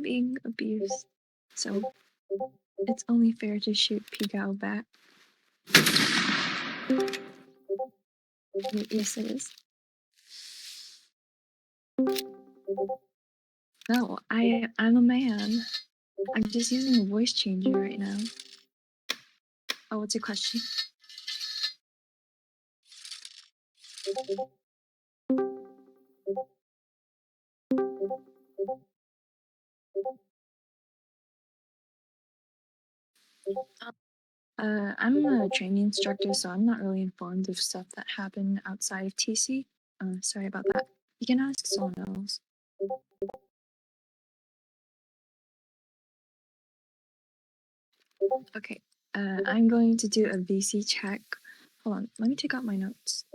Being abused, so it's only fair to shoot Pigao back. Yes, it is. No, I'm a man. I'm just using a voice changer right now. Oh, what's your question? I'm a training instructor, so I'm not really informed of stuff that happened outside of TC. Sorry about that. You can ask someone else. Okay, I'm going to do a VC check. Hold on, let me take out my notes.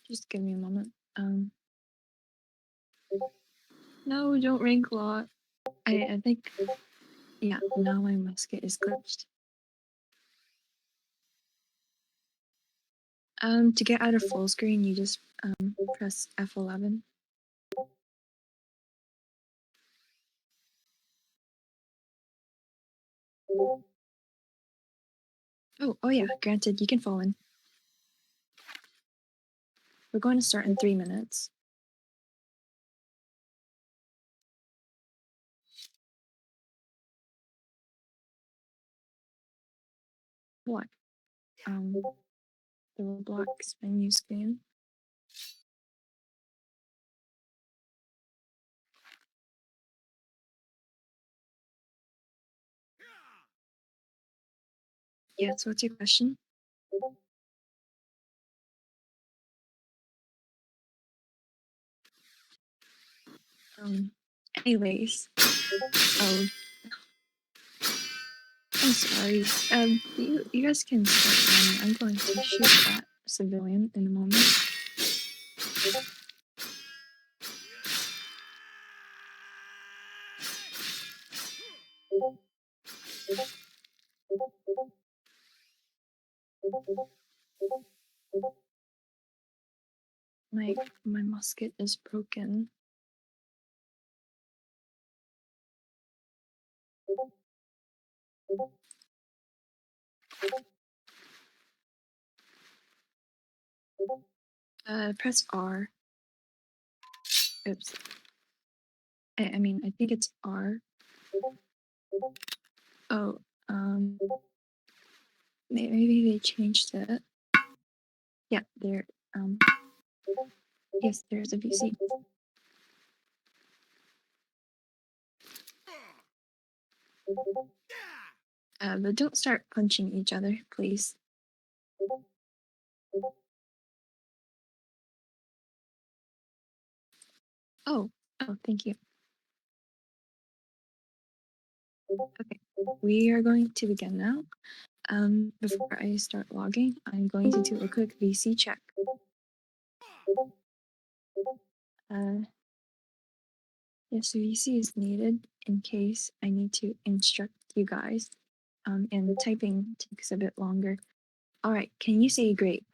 Just give me a moment. No, don't rank lock. I think, yeah, now my musket is glitched. To get out of full screen, you just press F11. Oh yeah, granted, you can fall in. We're going to start in 3 minutes. What? The Roblox menu screen. Yeah, so what's your question? Anyways. Oh. I'm sorry. You guys can start running. I'm going to shoot that civilian in a moment. My musket is broken. Press R. Oops. I mean, I think it's R. Oh, maybe they changed it. Yeah, there. Yes, there's a VC. But don't start punching each other, please. Oh, thank you. Okay, we are going to begin now. Before I start logging, I'm going to do a quick VC check. Yes, VC is needed in case I need to instruct you guys. And typing takes a bit longer. All right, can you say grape?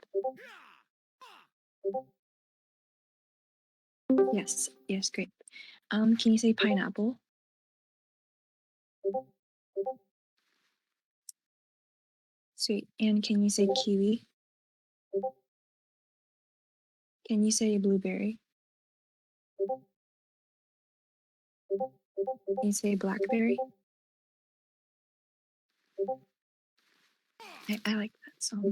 Yes, grape. Can you say pineapple? Sweet. And can you say kiwi? Can you say blueberry? Can you say blackberry? I like that song.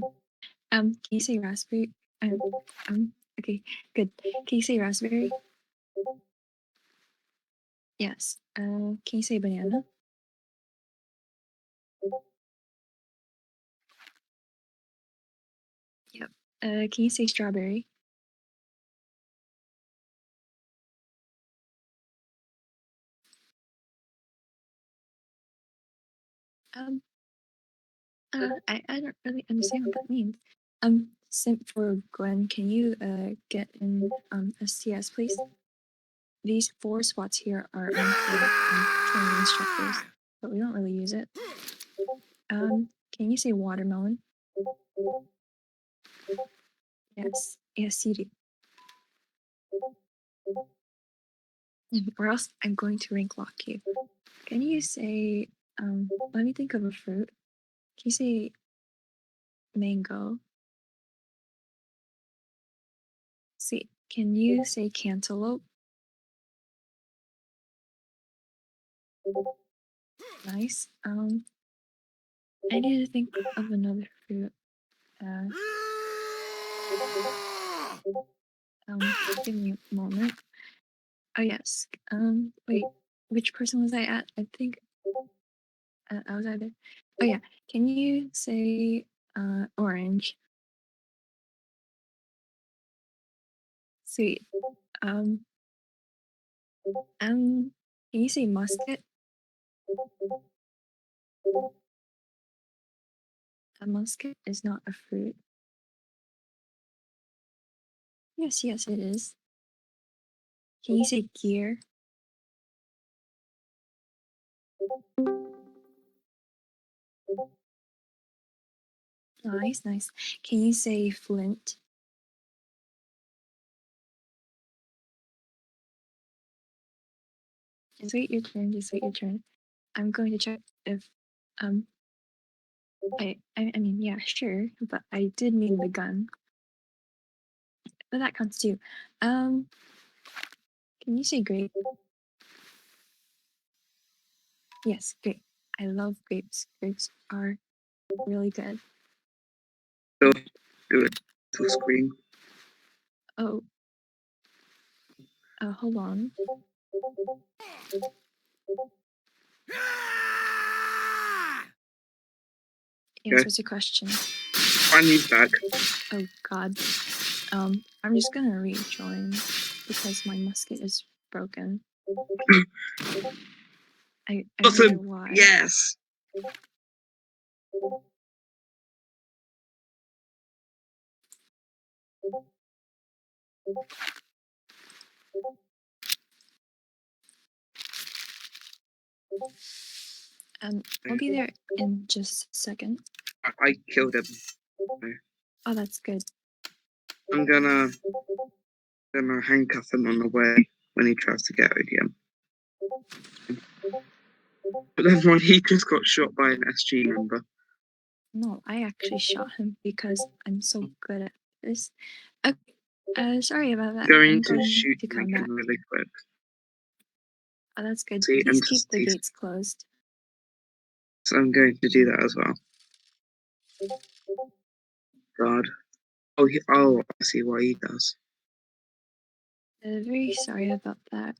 Can you say raspberry? Okay, good. Can you say raspberry? Yes. Can you say banana? Yep. Can you say strawberry? I don't really understand what that means. Simp for Gwen, can you get in STS, please? These 4 spots here are for training instructors, but we don't really use it. Can you say watermelon? Yes, yes, you do. Or else I'm going to rank lock you. Can you say, let me think of a fruit. Can you say mango? See, can you say cantaloupe? Nice. I need to think of another fruit. Give me a moment. Oh yes. Wait, which person was I at? I think I was either. Oh yeah. Can you say orange? Sweet. Can you say musket? A musket is not a fruit. Yes, yes, it is. Can you say gear? Nice, nice. Can you say flint? Just wait your turn. Just wait your turn. I'm going to check if um I mean yeah sure, but I did mean the gun. But that counts too. Can you say grape? Yes, grape. I love grapes. Grapes are really good. So do it to screen. Oh, hold on. Yes, Okay. what's your question? Find these back. Oh God. I'm just gonna rejoin because my musket is broken. I wonder Awesome. why. Yes. I'll be there in just a second. I killed him. Oh, that's good. I'm gonna handcuff him on the way when he tries to get ODM. But then when he just got shot by an SG member. No, I actually shot him because I'm so good at this. Okay, sorry about that. Going I'm to going shoot to him come back. again really quick. Oh, that's good. See, Please keep the gates closed. So I'm going to do that as well. God. Oh, I see what he does. Very sorry about that.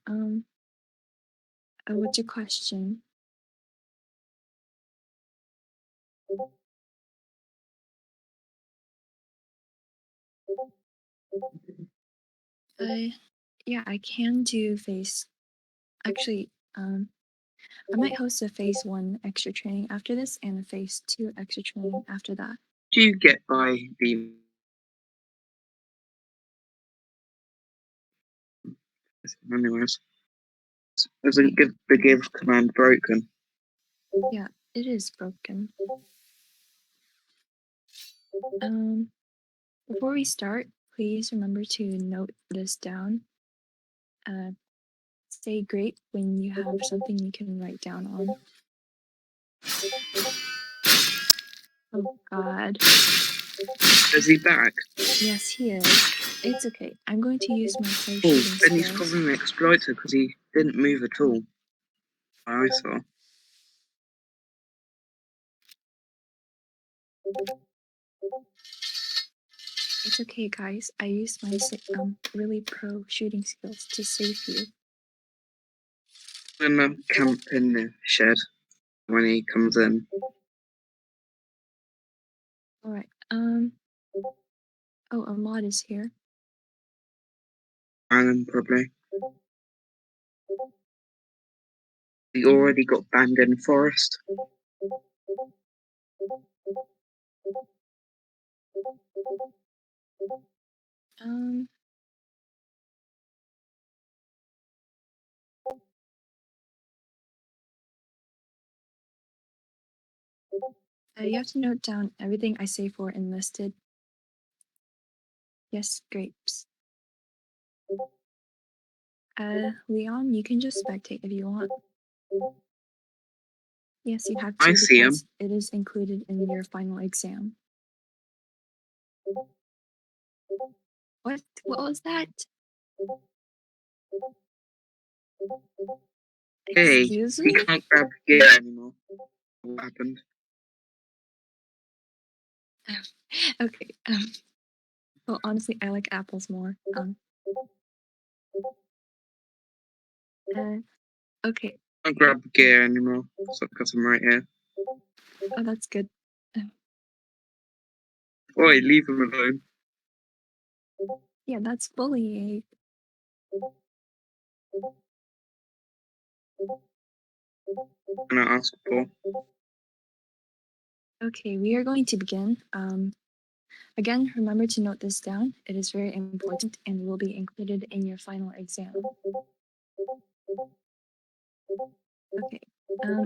What's your question? Yeah, I can do phase. Actually, I might host a phase 1 extra training after this and a phase 2 extra training after that. Do you get by the anyways? Isn't the give command broken? Yeah, it is broken. Before we start, please remember to note this down. Say great when you have something you can write down on. Oh God. Is he back? Yes, he is. It's okay. I'm going to use my pro Oh, shooting then he's skills. probably an exploiter because he didn't move at all. I saw. It's okay, guys. I used my really pro shooting skills to save you. I'm gonna camp in the shed when he comes in. All right. Oh, Ahmad is here. Alan probably. He already got banned in forest. Um, you have to note down everything I say for enlisted. Yes, grapes. Leon, you can just spectate if you want. Yes, you have I to see him. because it is included in your final exam. What? What was that? Hey, Excuse he me? can't grab gear anymore. What happened? Okay. Well, honestly, I like apples more. Uh, okay. Can't grab gear anymore. So I've got him right here. Oh, that's good. Uh, Oi, leave him alone. yeah, that's bullying. And I ask for. Okay, we are going to begin. Again, remember to note this down. It is very important and will be included in your final exam. Okay.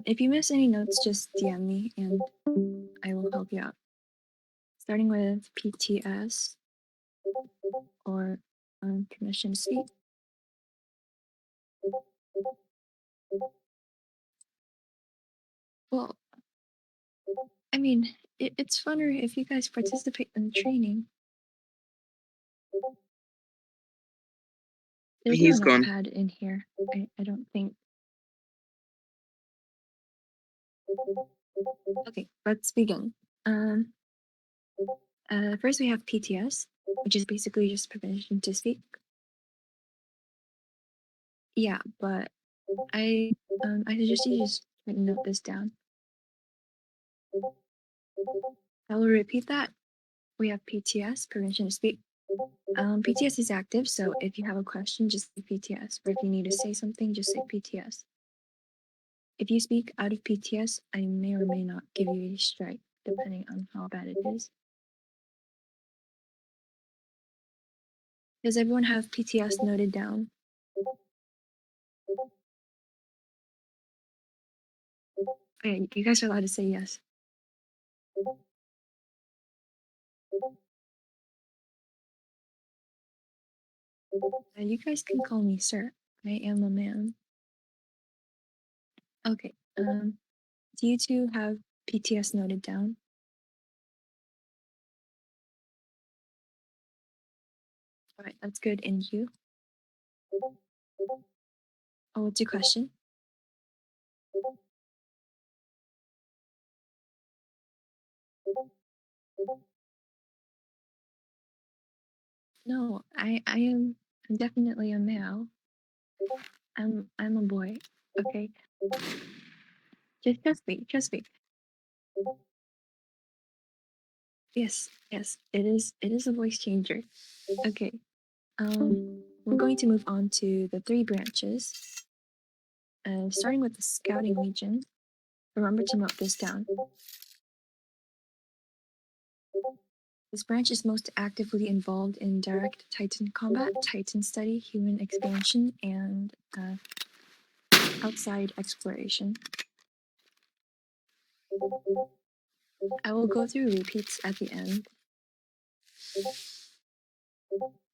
If you miss any notes, just DM me and I will help you out. Starting with PTS or permission to speak. Well, I mean, it's funner if you guys participate in the training. There's no He's gone. notepad in here. I don't think. Okay, let's begin. Um, First we have PTS, which is basically just permission to speak. Yeah, but I suggest you just note this down. I will repeat that. We have PTS, permission to speak. PTS is active, so if you have a question, just say PTS. Or if you need to say something, just say PTS. If you speak out of PTS, I may or may not give you a strike, depending on how bad it is. Does everyone have PTS noted down? Okay, you guys are allowed to say yes. You guys can call me sir. I am a man. Okay. Do you two have PTS noted down? All right, that's good. And you? Oh, what's your question? No, I'm definitely a male. I'm a boy. Okay. Just trust me. Trust me. Yes, yes. It is a voice changer. Okay. We're going to move on to the three branches. Starting with the Scouting Legion. Remember to note this down. This branch is most actively involved in direct Titan combat, Titan study, human expansion, and outside exploration. I will go through repeats at the end.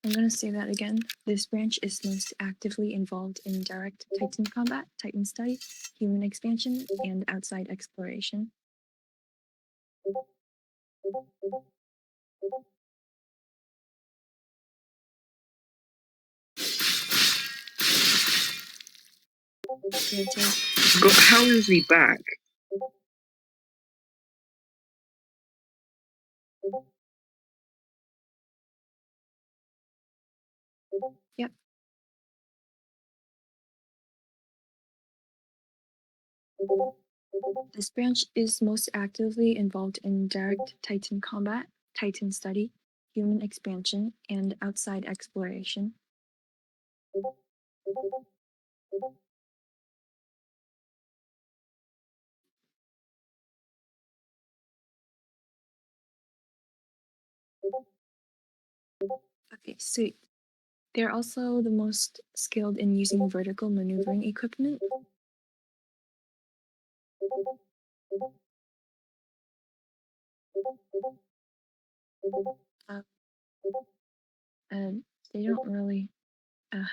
I'm going to say that again. This branch is most actively involved in direct Titan combat, Titan study, human expansion, and outside exploration. Your turn. How is he back? Yep. This branch is most actively involved in direct Titan combat, Titan study, human expansion, and outside exploration. Okay, so they're also the most skilled in using vertical maneuvering equipment. Uh, and they don't really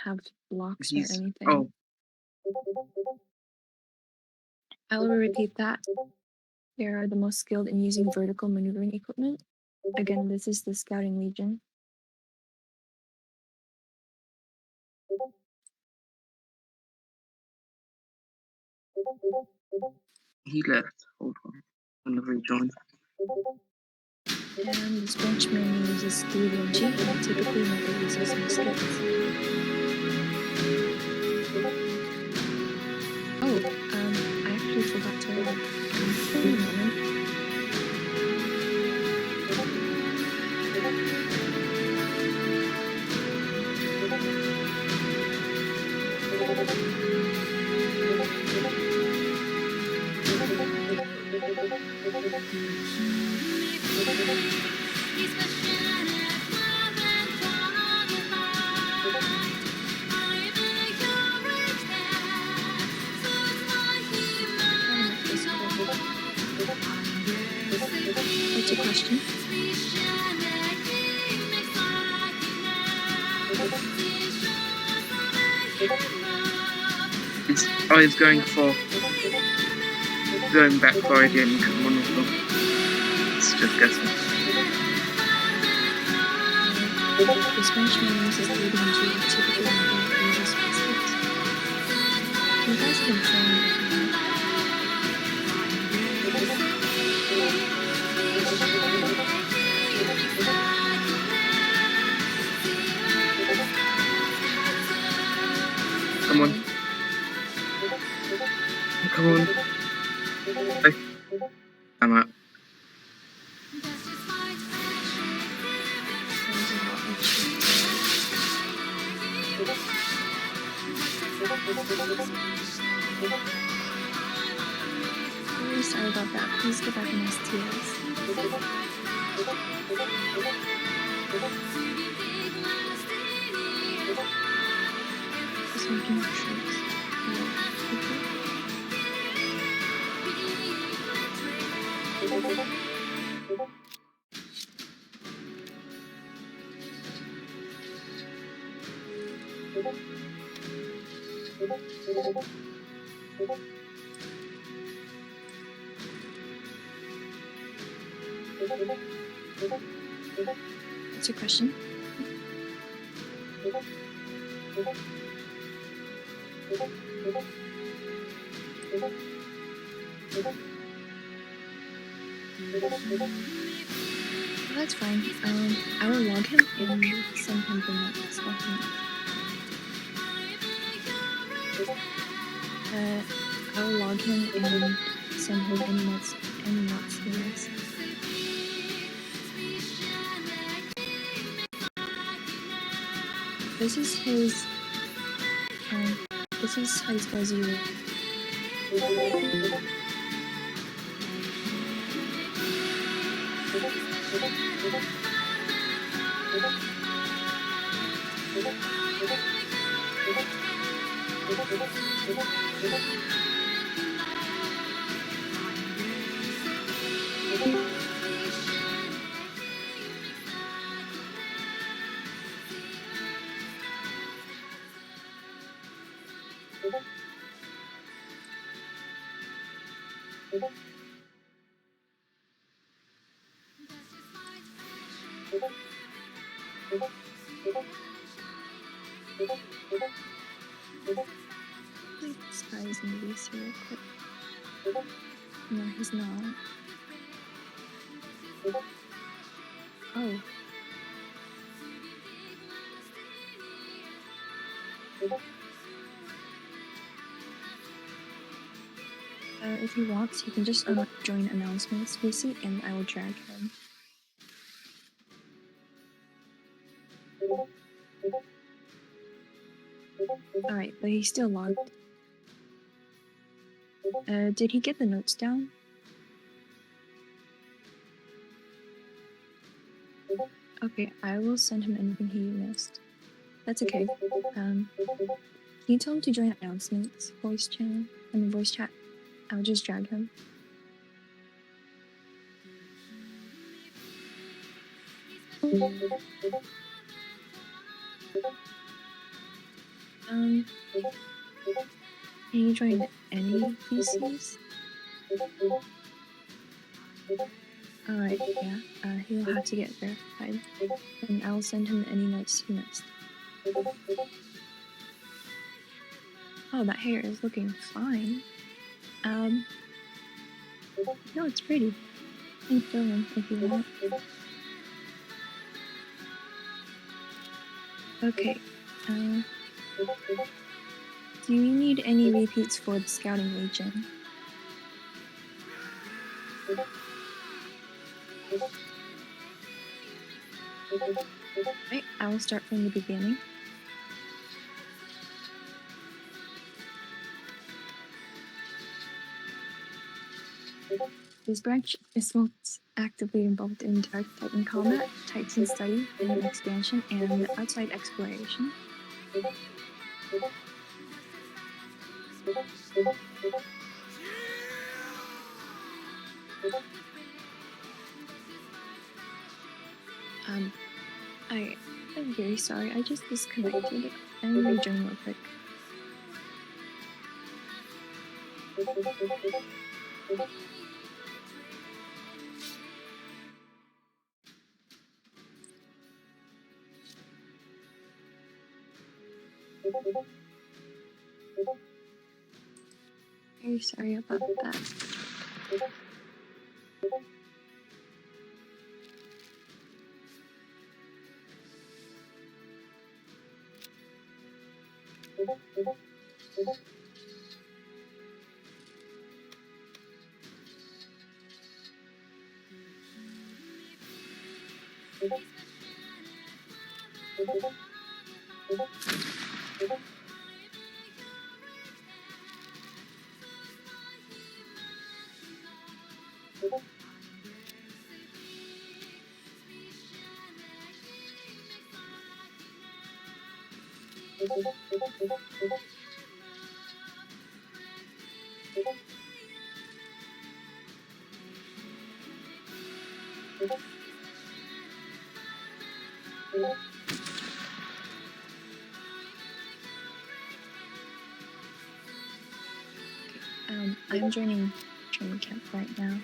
have blocks or He's anything. oh, I will repeat that. They are the most skilled in using vertical maneuvering equipment. Again, this is the Scouting Legion. he left. Hold on. I'm gonna rejoin. And this branch mainly uses 3BMG and typically never uses muskets. Oh, I actually forgot to log. Give me a moment. Trying to make this quick. What's your question? He's going back for again because one of them. It's just guessing. This branch mainly uses 3BMG and typically never uses muskets. You guys can train if you want. Come on. Come on. Hey. I'm out. There's a lot of shit. Really sorry about that. Please get back in STS. Just making troops. What's your question? Oh, that's fine. I will log him and send him the notes that he needs. I will log him and send him any notes he needs. This is his zero. I think this guy is gonna be so real quick. No, he's not. Oh. If he wants, he can just join announcements PC and I will drag him. Alright, but he's still logged. Did he get the notes down? Okay, I will send him anything he missed. That's okay. Can you tell him to join announcements voice channel and voice chat? I'll just drag him. Can you join any PCs? Alright, yeah. He'll have to get verified. And I'll send him any notes he missed. Oh, that hair is looking fine. No, it's pretty. You can fill in if you want. Okay. Do you need any repeats for the scouting region? Right, I will start from the beginning. This branch is most actively involved in Dark Titan combat, Titan study, human expansion, and outside exploration. I'm very sorry, I just disconnected. I'm rejoining real quick. Very sorry about that. I'm joining training camp right now.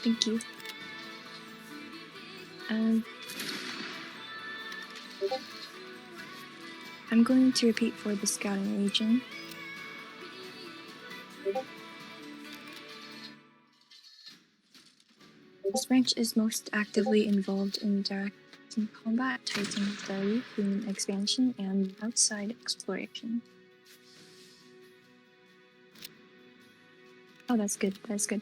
Thank you. I'm going to repeat for the scouting region. This branch is most actively involved in direct combat, Titan study, human expansion, and outside exploration. Oh, that's good. That's good.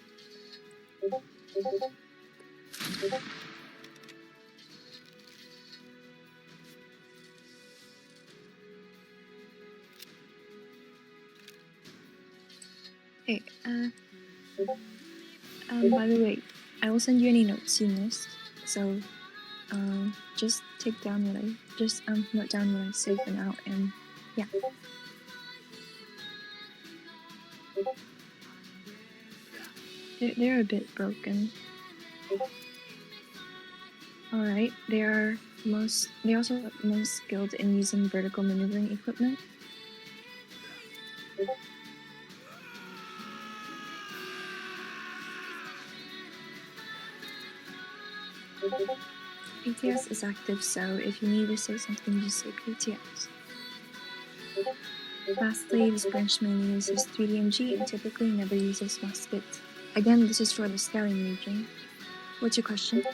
Hey, by the way, I will send you any notes you missed. So, just take down what I note down what I say for now, and yeah. They're a bit broken. All right, they also are most skilled in using vertical maneuvering equipment. PTS is active, so if you need to say something, just say PTS. Lastly, this branch mainly uses 3DMG and typically never uses muskets. Again, this is for the scouting region. What's your question?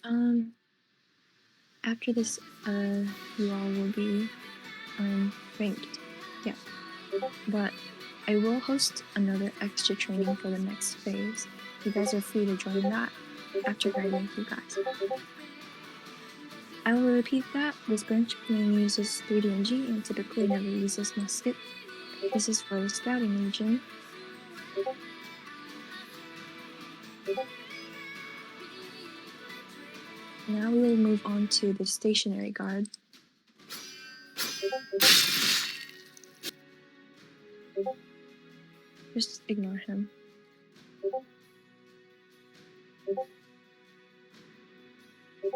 Um, After this, you all will be ranked. Yeah, but I will host another extra training for the next phase. You guys are free to join that after I rank you guys. I will repeat that. This branch mainly uses 3DMG and typically never uses musket. This is for the scouting region. Now we will move on to the stationary guard. Just ignore him.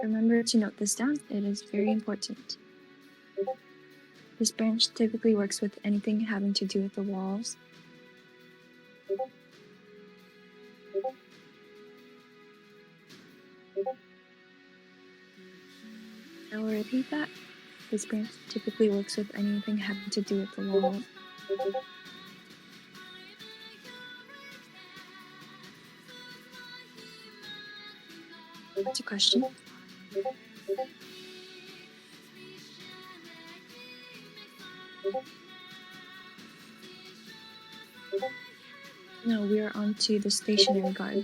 Remember to note this down, it is very important. This branch typically works with anything having to do with the walls. I will repeat that. This branch typically works with anything having to do with the walls. What's your question? No, we are on to the stationary guard.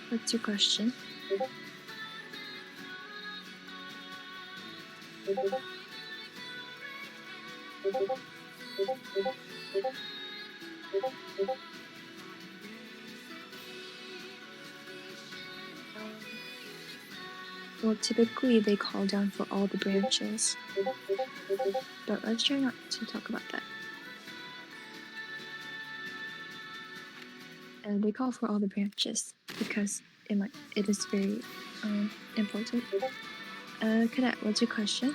What's your question? Well, typically they call down for all the branches, but let's try not to talk about that. They call for all the branches because it is very important. Cadet, what's your question?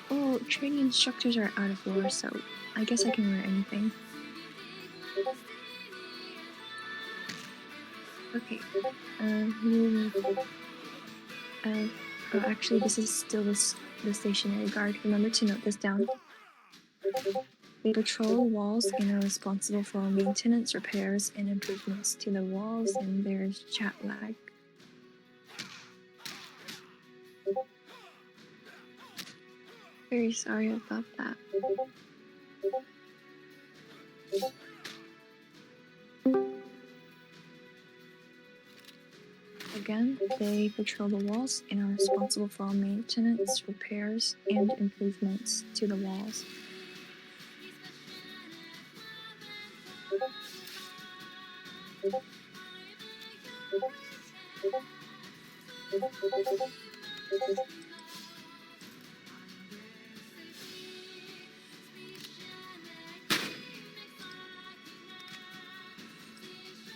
Well, training instructors are out of war, so I guess I can wear anything. Okay. Actually, this is still the stationary guard. Remember to note this down. They patrol walls and are responsible for maintenance, repairs, and improvements to the walls, and there's chat lag. Very sorry about that. Again, they patrol the walls and are responsible for all maintenance, repairs, and improvements to the walls.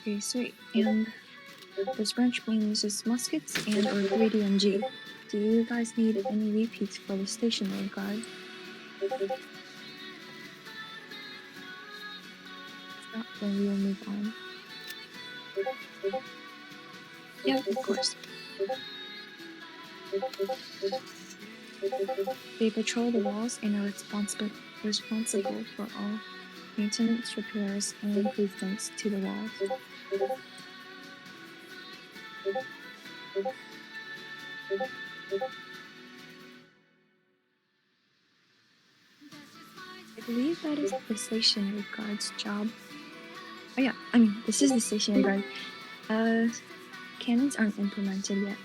Okay, sweet. And this branch mainly uses muskets and or 3DMG. Do you guys need any repeats for the stationary guard? If not, then we will move on. Yeah, of course. They patrol the walls and are responsible for all maintenance, repairs, and improvements to the walls. I believe that is the stationary guard's job. Oh yeah, I mean, this is the stationary guard. Cannons aren't implemented yet,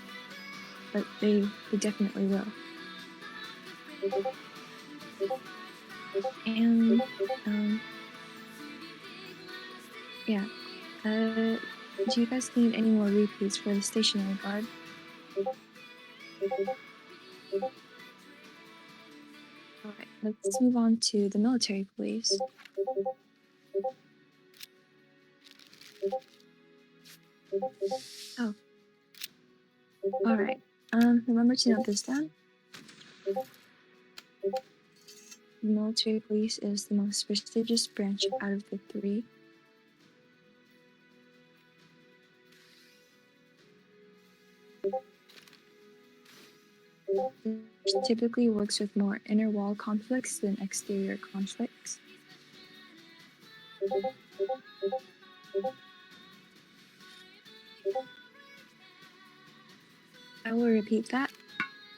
but they definitely will. And, yeah. Do you guys need any more repeats for the stationary guard? Alright, let's move on to the military police. Oh. Alright, remember to note this down. the military police is the most prestigious branch out of the three. It typically works with more inner wall conflicts than exterior conflicts. I will repeat that.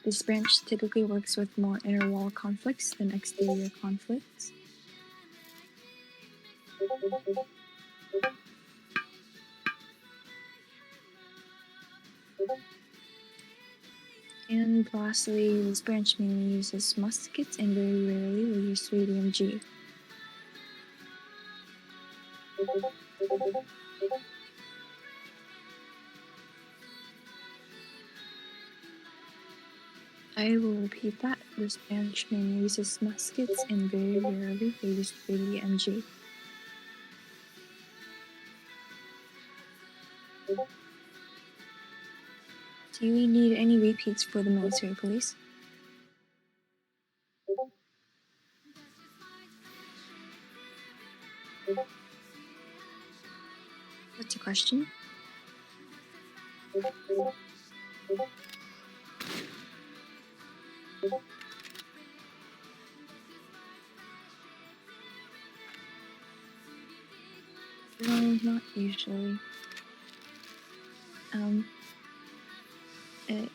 This branch typically works with more inner wall conflicts than exterior conflicts. And lastly, this branch mainly uses muskets and very rarely will use 3DMG. I will repeat that. This branch mainly uses muskets and very rarely will use 3DMG. Do you need any repeats for the military police? What's your question? No, not usually.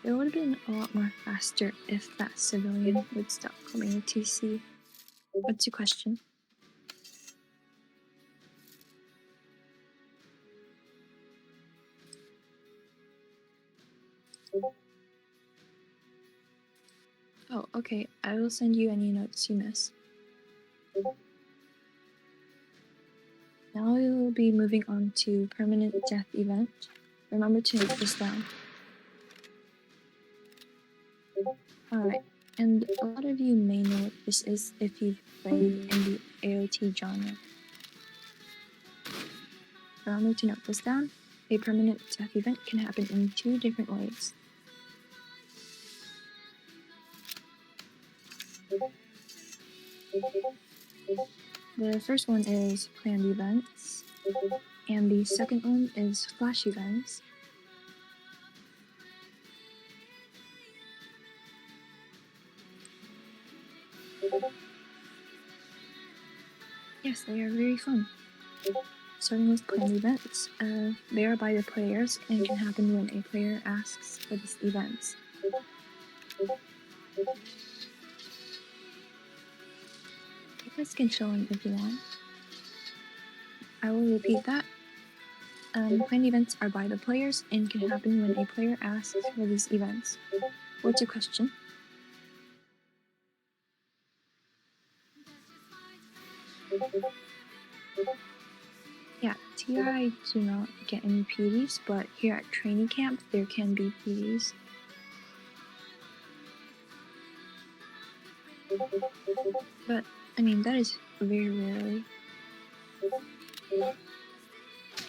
It would have been a lot more faster if that civilian would stop calling a TC. What's your question? Oh, okay. I will send you any notes you miss. Now we will be moving on to permanent death event. Remember to note this down. Alright, and a lot of you may know what this is if you've played in the AOT genre. Remember to note this down. A permanent death event can happen in two different ways. The first one is planned events, and the second one is flash events. Yes, they are very fun. Starting with planned events, they are by the players and can happen when a player asks for these events. This can show in if you want. I will repeat that. Planned events are by the players and can happen when a player asks for these events. What's your question? Yeah, TI do not get any PDs, but here at training camp there can be PDs. But, I mean, that is very rarely.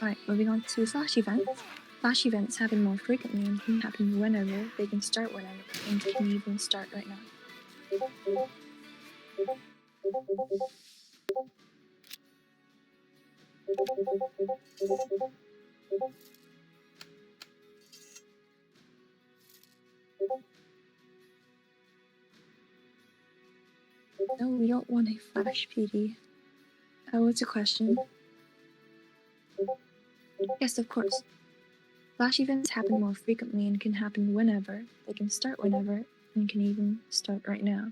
Alright, moving on to flash events. Flash events happen more frequently and can happen whenever. They can start whenever, and can even start right now. No, we don't want a flash PD. What's your question? Yes, of course. Flash events happen more frequently and can happen whenever. They can start whenever, and can even start right now.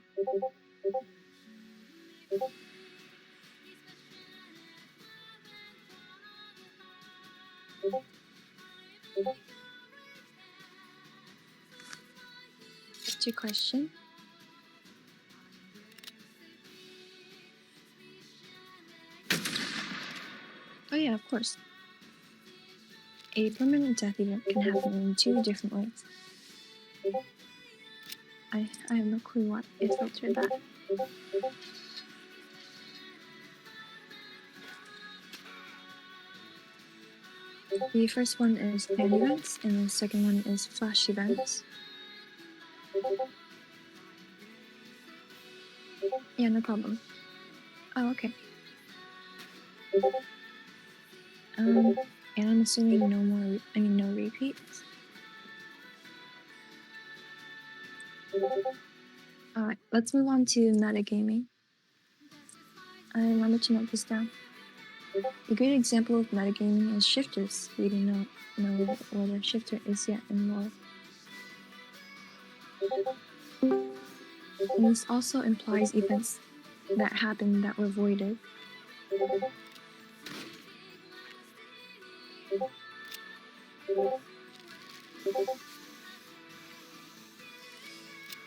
What's your question? Oh yeah, of course. A permanent death event can happen in two different ways. I have no clue why it filtered that. The first one is planned events, and the second one is flash events. Yeah, no problem. Oh, okay. And I'm assuming no repeats. Alright, let's move on to metagaming. I remember to note this down. A great example of metagaming is shifters. We do not know what a shifter is yet in lore. And this also implies events that happened that were voided.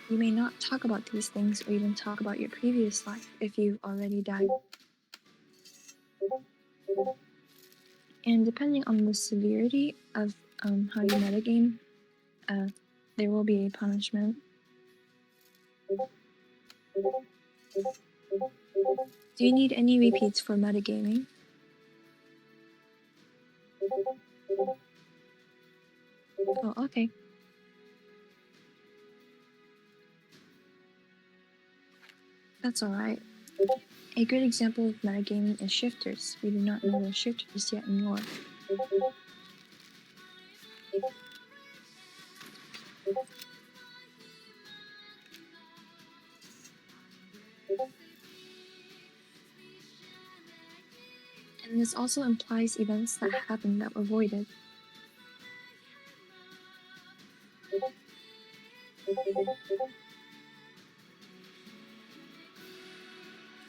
You may not talk about these things or even talk about your previous life if you've already died. And depending on the severity of how you metagame, there will be a punishment. Do you need any repeats for metagaming? Oh, okay. That's alright. A good example of metagaming is shifters. We do not know what a shifter is yet in lore. And this also implies events that happened that were voided.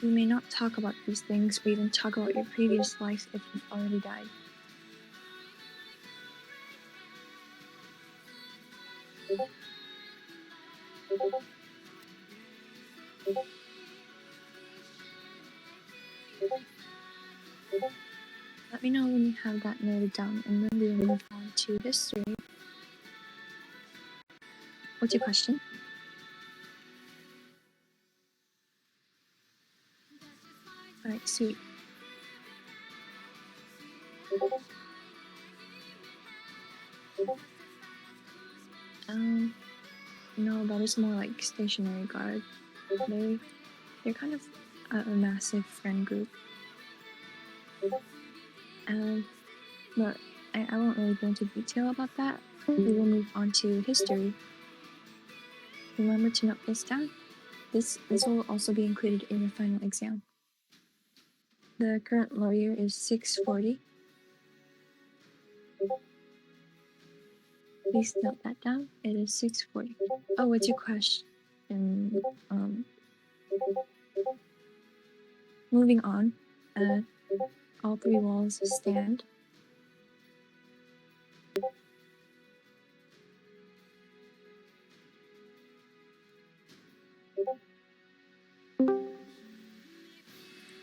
You may not talk about these things or even talk about your previous life if you've already died. Let me know when you have that noted down, and then we will move on to history. What's your question? Alright, sweet. No, that is more like stationary guard. They're kind of a massive friend group. But I won't really go into detail about that. We will move on to history. Remember to note this down. This will also be included in your final exam. The current lawyer is 640. Please note that down. It is 640. Oh, what's your question? Moving on. All three walls stand.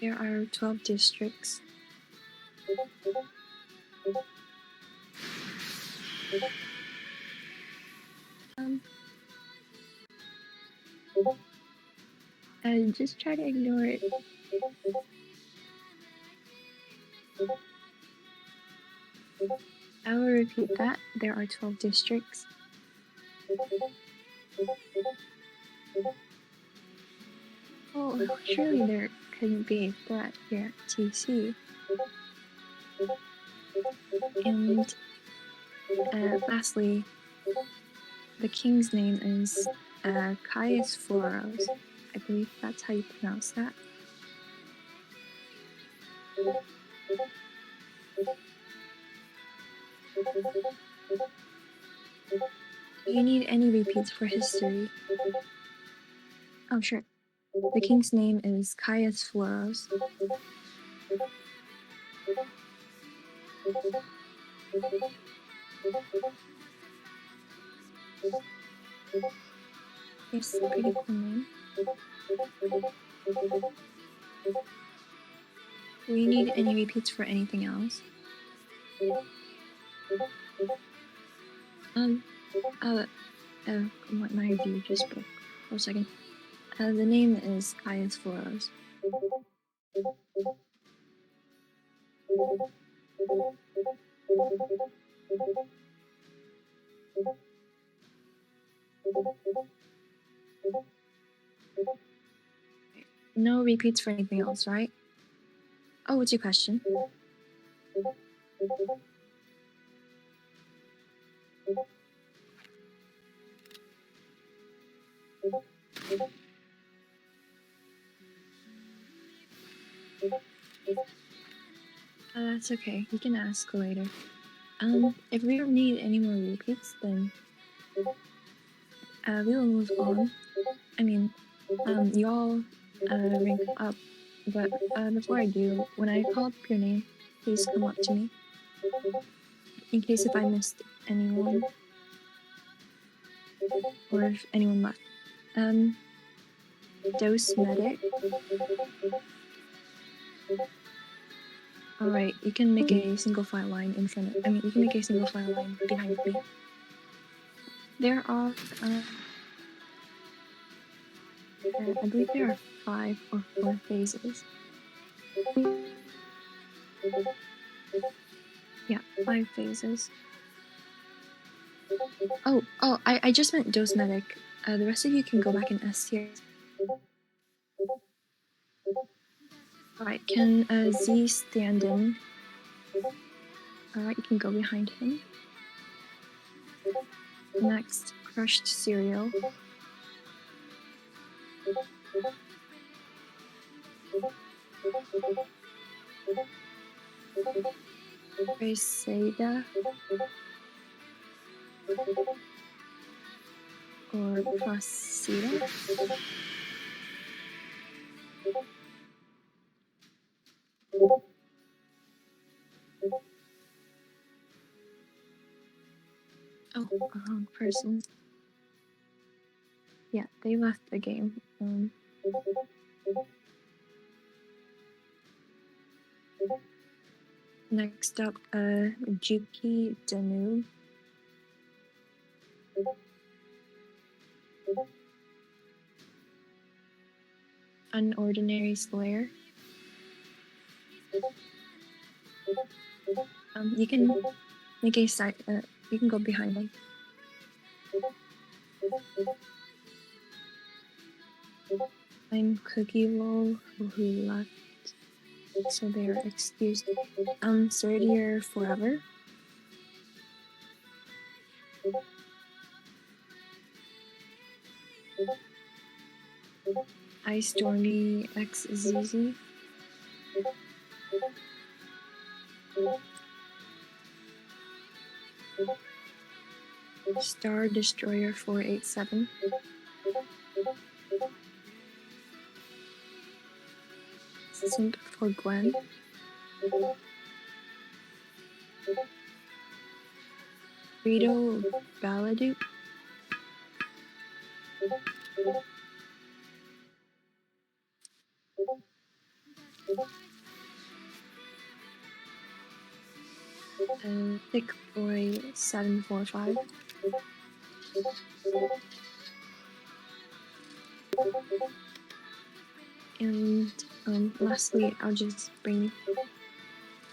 There are 12 districts. Just try to ignore it. I will repeat that. There are 12 districts. Oh, surely there couldn't be a threat here at TC. And lastly, the king's name is Caius Floros. I believe that's how you pronounce that. Do you need any repeats for history? Oh, sure. The king's name is Caius Floros. Yes, pretty cool name. Do you need any repeats for anything else? My view just broke for a second. The name is Caius Floros. No repeats for anything else, right? Oh, what's your question? That's okay. You can ask later. If we don't need any more repeats, then we will move on. I mean, you all rank up, but before I do, when I call up your name, please come up to me. In case if I missed anyone, or if anyone left. Dose medic. Alright, you can make a single file line in front of, you can make a single file line behind me. There are, I believe there are 5 or 4 phases. Yeah, 5 phases. Oh, I just meant dose medic. The rest of you can go back in S tier. Alright, can Z stand in? Alright, you can go behind him. Next, crushed cereal. Reseda. Or Placida. Oh, wrong person. Yeah, they left the game. Next up, Juki Danu. Unordinary Slayer. You can make a side. You can go behind them. I'm Cookie Roll, who left, so they are excused. Third forever. Ice Stormy XZZ. Star Destroyer 487. Simp for Gwen. Rito Balladoop. Thick Boy 745. And lastly, I'll just bring.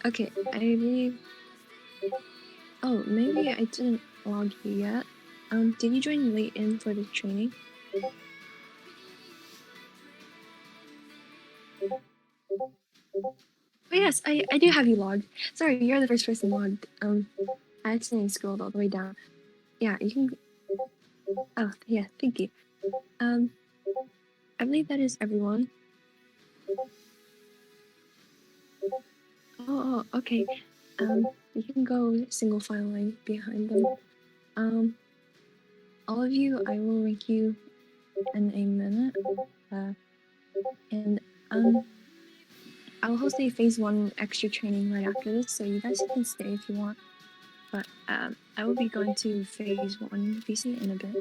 Okay, I believe. Oh, maybe I didn't log you yet. Did you join late in for the training? Oh yes, I do have you logged. Sorry, you're the first person logged. I accidentally scrolled all the way down. Yeah, you can. Oh yeah, thank you. I believe that is everyone. Okay. You can go single file line behind them. All of you, I will rank you in a minute. And I'll host a phase 1 extra training right after this, so you guys can stay if you want. But I will be going to phase 1 VC in a bit.